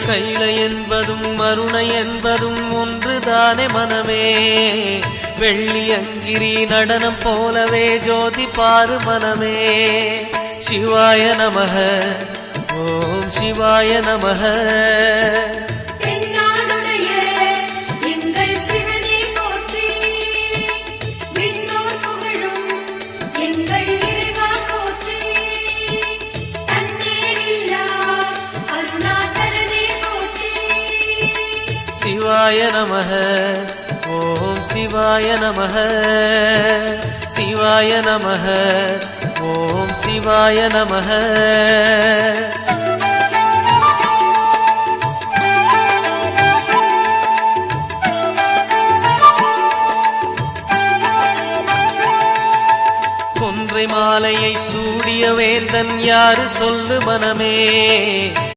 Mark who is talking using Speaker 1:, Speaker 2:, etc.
Speaker 1: கைல என்பதும் மருணை என்பதும் ஒன்றுதானே மனமே. வெள்ளி அங்கிரி நடனம் போலவே ஜோதி பாரு மனமே. சிவாய நமக, ஓம் சிவாய நமக. சிவாய நமக, ஓம் சிவாய நமக. சிவாய நமக, ஓம் சிவாய நமக. கொன்றை மாலையை சூடிய வேந்தன் யாரு சொல்லு மனமே.